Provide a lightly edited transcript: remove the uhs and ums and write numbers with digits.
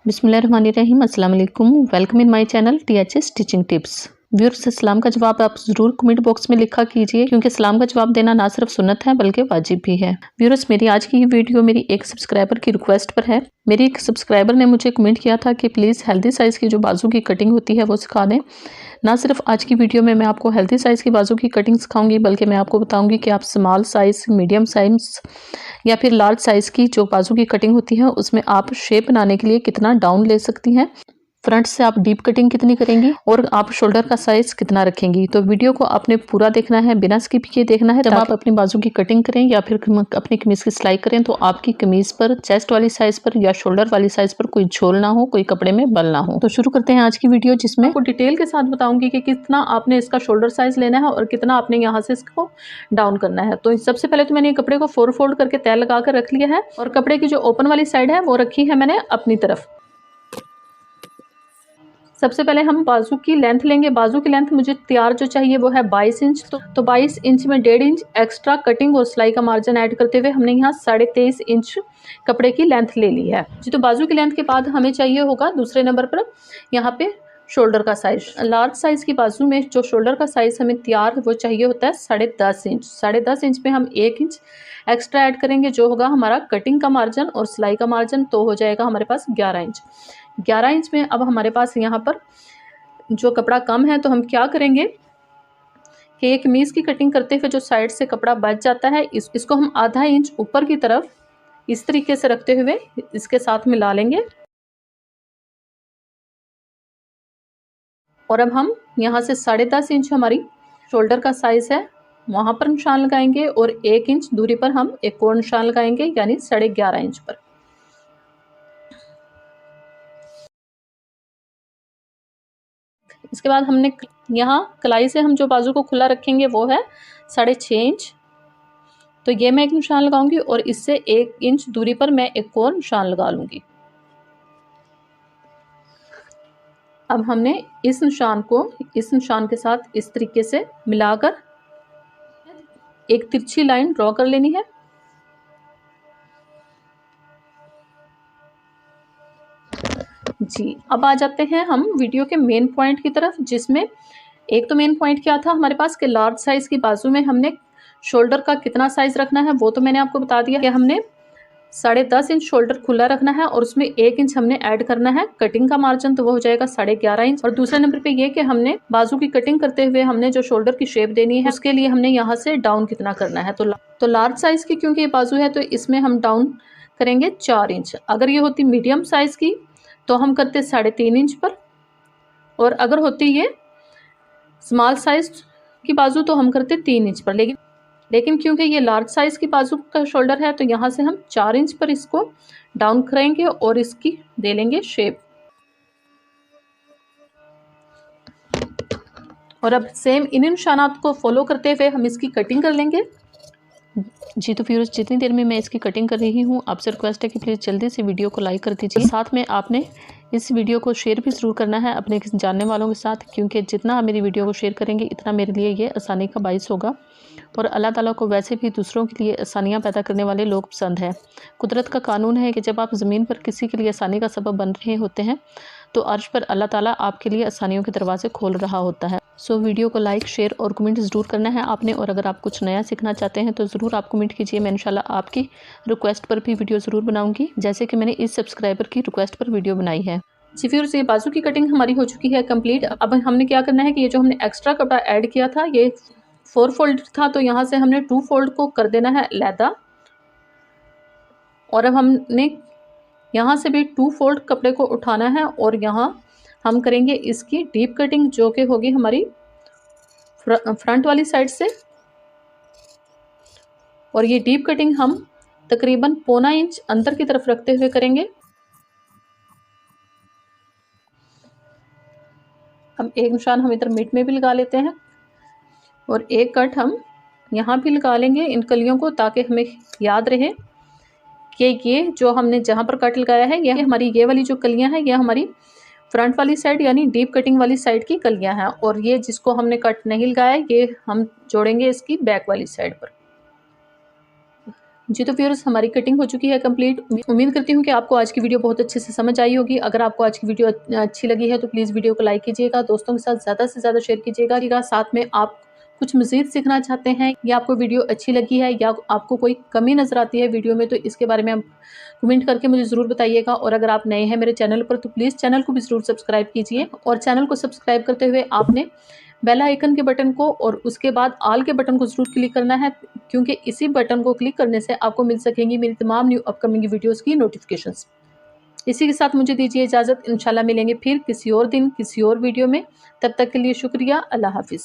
बिस्मिल्लाहिर्रहमानिर्रहीम, अस्सलाम वालेकुम। Welcome in my channel THS teaching tips. Viewers, सलाम का जवाब आप ज़रूर कमेंट बॉक्स में लिखा कीजिए, क्योंकि सलाम का जवाब देना ना सिर्फ सुन्नत है बल्कि वाजिब भी है। व्यूअर्स, मेरी आज की ये वीडियो मेरी एक सब्सक्राइबर की रिक्वेस्ट पर है। मेरी एक सब्सक्राइबर ने मुझे कमेंट किया था कि प्लीज़ हेल्दी साइज़ की जो बाजू की कटिंग होती है वो सिखा दें। ना सिर्फ आज की वीडियो में मैं आपको हेल्दी साइज़ की बाजू की कटिंग सिखाऊंगी, बल्कि मैं आपको बताऊंगी कि आप स्मॉल साइज़, मीडियम साइज़ या फिर लार्ज साइज़ की जो बाजू की कटिंग होती है उसमें आप शेप बनाने के लिए कितना डाउन ले सकती हैं, फ्रंट से आप डीप कटिंग कितनी करेंगी और आप शोल्डर का साइज़ कितना रखेंगी। तो वीडियो को आपने पूरा देखना है, बिना स्किप किए देखना है। जब आप अपनी बाजू की कटिंग करें या फिर अपनी कमीज़ की सिलाई करें तो आपकी कमीज़ पर चेस्ट वाली साइज़ पर या शोल्डर वाली साइज़ पर कोई झोल ना हो, कोई कपड़े में बल ना हो। तो शुरू करते हैं आज की वीडियो, जिसमें आपको डिटेल के साथ बताऊंगी कि कितना आपने इसका शोल्डर साइज़ लेना है और कितना आपने यहाँ से इसको डाउन करना है। तो सबसे पहले तो मैंने कपड़े को 4 फोल्ड करके तय लगा कर रख लिया है और कपड़े की जो ओपन वाली साइड है वो रखी है मैंने अपनी तरफ। सबसे पहले हम बाजू की लेंथ लेंगे। बाजू की लेंथ मुझे तैयार जो चाहिए वो है 22 इंच। तो 22 इंच में 1.5 इंच एक्स्ट्रा कटिंग और सिलाई का मार्जिन ऐड करते हुए हमने यहाँ 23.5 इंच कपड़े की लेंथ ले ली है जी। तो बाजू की लेंथ के बाद हमें चाहिए होगा दूसरे नंबर पर यहाँ पे शोल्डर का साइज। लार्ज साइज की बाजू में जो शोल्डर का साइज हमें तैयार वो चाहिए होता है 10.5 इंच। 10.5 इंच में हम 1 इंच एक्स्ट्रा ऐड करेंगे, जो होगा हमारा कटिंग का मार्जिन और सिलाई का मार्जिन, तो हो जाएगा हमारे पास 11 इंच। 11 इंच में अब हमारे पास यहाँ पर जो कपड़ा कम है, तो हम क्या करेंगे कि एक कमीज़ की कटिंग करते हुए जो साइड से कपड़ा बच जाता है इसको हम आधा इंच ऊपर की तरफ इस तरीके से रखते हुए इसके साथ मिला लेंगे। और अब हम यहाँ से 10.5 इंच हमारी शोल्डर का साइज है वहाँ पर निशान लगाएंगे और 1 इंच दूरी पर हम एक और निशान लगाएंगे, यानी 11.5 इंच पर। इसके बाद हमने यहाँ कलाई से हम जो बाजू को खुला रखेंगे वो है 6.5 इंच। तो ये मैं एक निशान लगाऊंगी और इससे 1 इंच दूरी पर मैं एक और निशान लगा लूंगी। अब हमने इस निशान को इस निशान के साथ इस तरीके से मिलाकर एक तिरछी लाइन ड्रॉ कर लेनी है। जी, अब आ जाते हैं हम वीडियो के मेन पॉइंट की तरफ, जिसमें एक तो मेन पॉइंट क्या था हमारे पास कि लार्ज साइज की बाजू में हमने शोल्डर का कितना साइज रखना है, वो तो मैंने आपको बता दिया कि हमने 10.5 इंच शोल्डर खुला रखना है और उसमें 1 इंच हमने ऐड करना है कटिंग का मार्जिन, तो वो हो जाएगा 11.5 इंच। और दूसरे नंबर पे ये कि हमने बाजू की कटिंग करते हुए हमने जो शोल्डर की शेप देनी है उसके लिए हमने यहाँ से डाउन कितना करना है। तो लार्ज साइज की क्योंकि ये बाजू है तो इसमें हम डाउन करेंगे 4 इंच। अगर ये होती मीडियम साइज की तो हम करते 3.5 इंच पर, और अगर होती ये स्मॉल साइज की बाजू तो हम करते 3 इंच पर। लेकिन क्योंकि ये लार्ज साइज की बाजू का शोल्डर है तो यहाँ से हम 4 इंच पर इसको डाउन करेंगे और इसकी दे लेंगे शेप। और अब सेम इन निशानात को फॉलो करते हुए हम इसकी कटिंग कर लेंगे जी। तो व्यूअर्स, जितनी देर में मैं इसकी कटिंग कर रही हूँ आपसे रिक्वेस्ट है कि प्लीज़ जल्दी से वीडियो को लाइक कर दीजिए। साथ में आपने इस वीडियो को शेयर भी ज़रूर करना है अपने जानने वालों के साथ, क्योंकि जितना आप मेरी वीडियो को शेयर करेंगे इतना मेरे लिए ये आसानी का बाइस होगा। और अल्लाह ताला को वैसे भी दूसरों के लिए आसानियाँ पैदा करने वाले लोग पसंद है। कुदरत का कानून है कि जब आप ज़मीन पर किसी के लिए आसानी का सबब बन रहे होते हैं तो अर्श पर अल्लाह ताला आपके लिए आसानियों के दरवाजे खोल रहा होता है। सो वीडियो को लाइक, शेयर और कमेंट ज़रूर करना है आपने। और अगर आप कुछ नया सीखना चाहते हैं तो ज़रूर आप कमेंट कीजिए, मैं इंशाल्लाह आपकी रिक्वेस्ट पर भी वीडियो ज़रूर बनाऊंगी, जैसे कि मैंने इस सब्सक्राइबर की रिक्वेस्ट पर वीडियो बनाई है जी। फिर ये बाजू की कटिंग हमारी हो चुकी है कंप्लीट। अब हमने क्या करना है कि ये जो हमने एक्स्ट्रा कपड़ा ऐड किया था ये 4 फोल्ड था, तो यहाँ से हमने 2 फोल्ड को कर देना है अलहदा। और अब हमने यहाँ से भी 2 फोल्ड कपड़े को उठाना है और यहाँ हम करेंगे इसकी डीप कटिंग, जो कि होगी हमारी फ्रंट वाली साइड से। और ये डीप कटिंग हम तकरीबन 1.25 इंच अंदर की तरफ रखते हुए करेंगे। अब एक निशान हम इधर मिड में भी लगा लेते हैं और एक कट हम यहाँ भी लगा लेंगे इन कलियों को, ताकि हमें याद रहे कि ये जो हमने जहाँ पर कट लगाया है ये हमारी ये वाली जो कलियाँ हैं ये हमारी फ्रंट वाली साइड यानी डीप कटिंग वाली साइड की कलियाँ हैं। और ये जिसको हमने कट नहीं लगाया ये हम जोड़ेंगे इसकी बैक वाली साइड पर। जी तो व्यूअर्स, हमारी कटिंग हो चुकी है कंप्लीट। उम्मीद करती हूँ कि आपको आज की वीडियो बहुत अच्छे से समझ आई होगी। अगर आपको आज की वीडियो अच्छी लगी है तो प्लीज़ वीडियो को लाइक कीजिएगा, दोस्तों के साथ ज़्यादा से ज़्यादा शेयर कीजिएगा। साथ में आप कुछ मज़ीद सीखना चाहते हैं या आपको वीडियो अच्छी लगी है या आपको कोई कमी नज़र आती है वीडियो में, तो इसके बारे में आप कमेंट करके मुझे ज़रूर बताइएगा। और अगर आप नए हैं मेरे चैनल पर तो प्लीज़ चैनल को भी ज़रूर सब्सक्राइब कीजिए। और चैनल को सब्सक्राइब करते हुए आपने बेल आइकन के बटन को और उसके बाद ऑल के बटन को ज़रूर क्लिक करना है, क्योंकि इसी बटन को क्लिक करने से आपको मिल सकेंगी मेरी तमाम न्यू अपकमिंग वीडियोज़ की नोटिफिकेशंस। इसी के साथ मुझे दीजिए इजाज़त। इंशाल्लाह मिलेंगे फिर किसी और दिन किसी और वीडियो में। तब तक के लिए शुक्रिया। अल्लाह हाफ़िज़।